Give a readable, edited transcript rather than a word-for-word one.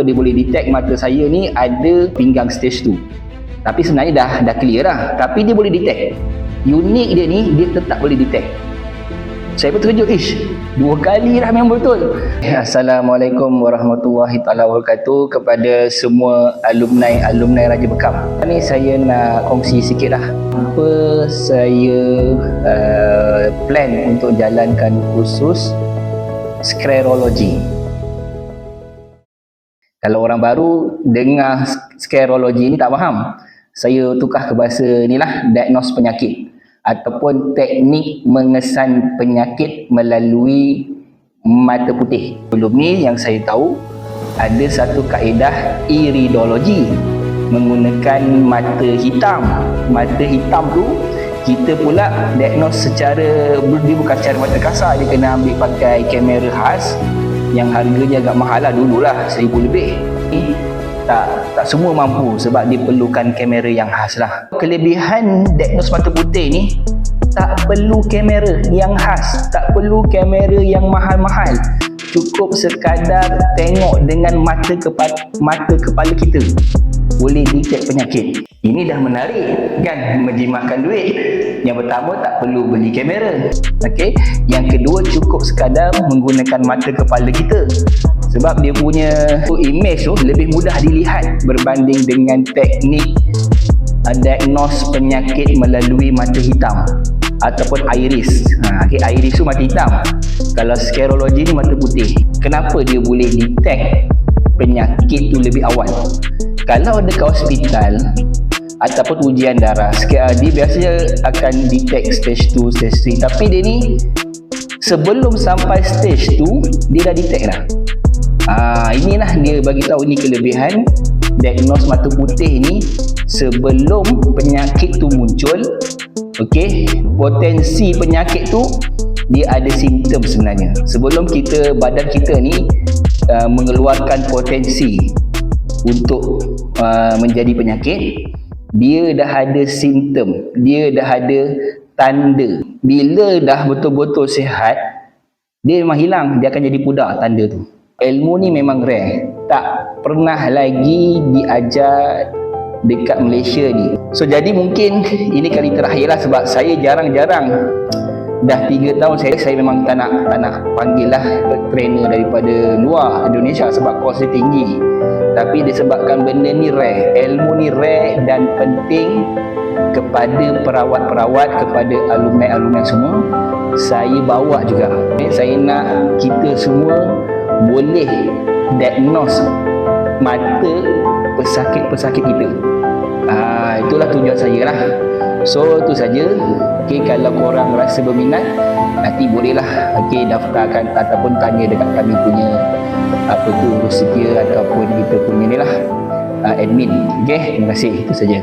kenapa dia boleh detect mata saya ni ada pinggang stage 2. Tapi sebenarnya dah clear lah. Tapi dia boleh detect. Unik dia ni, dia tetap boleh detect. Saya pun terkejut, 2 kali dah memang betul. Assalamualaikum warahmatullahi taala wabarakatuh kepada semua alumni Raja Bekam. Ni saya nak kongsi sikit lah apa saya plan untuk jalankan kursus sklerologi. Kalau orang baru dengar sklerologi ni tak faham, saya tukar ke bahasa ni lah, diagnos penyakit ataupun teknik mengesan penyakit melalui mata putih. Sebelum ni yang saya tahu ada satu kaedah iridologi menggunakan mata hitam. Mata hitam tu kita pula diagnos secara, dia bukan secara mata kasar, dia kena ambil pakai kamera khas yang harganya agak mahal lah, dululah 1000 lebih. Tak semua mampu sebab dia perlukan kamera yang khas lah. Kelebihan diagnos mata putih ni, tak perlu kamera yang khas, tak perlu kamera yang mahal-mahal. Cukup sekadar tengok dengan mata kepala kita boleh detect penyakit. Ini dah menarik kan, menjimatkan duit. Yang pertama, tak perlu beli kamera. Okey. Yang kedua, cukup sekadar menggunakan mata kepala kita. Sebab dia punya image tu lebih mudah dilihat berbanding dengan teknik diagnos penyakit melalui mata hitam ataupun iris. Iris tu mata hitam. Kalau sklerologi ni mata putih. Kenapa dia boleh detect penyakit tu lebih awal? Kalau dekat hospital ataupun ujian darah, dia biasanya akan detect stage 2, stage 3. Tapi dia ni sebelum sampai stage 2 dia dah detect dah. Inilah dia bagi tahu, ni kelebihan diagnos mata putih ni. Sebelum penyakit tu muncul, okey, potensi penyakit tu dia ada simptom sebenarnya. Sebelum badan kita ni mengeluarkan potensi untuk menjadi penyakit, dia dah ada simptom, dia dah ada tanda. Bila dah betul-betul sihat, dia memang hilang, dia akan jadi pudar tanda tu. Ilmu ni memang rare, tak pernah lagi diajar dekat Malaysia ni. So jadi mungkin ini kali terakhir lah, sebab saya jarang-jarang, dah 3 tahun saya memang tak nak panggil lah trainer daripada luar Indonesia sebab kos dia tinggi. Tapi disebabkan benda ni rare, ilmu ni rare dan penting kepada perawat-perawat, kepada alumni-alumni semua, saya bawa juga. Saya nak kita semua boleh diagnos mata pesakit-pesakit kita. Itulah tujuan saya lah. So itu saja. Okey, kalau korang rasa berminat, nanti bolehlah daftarkan ataupun tanya dekat kami punya Rusia ataupun kita punya ni lah admin. Okey, terima kasih. Itu saja.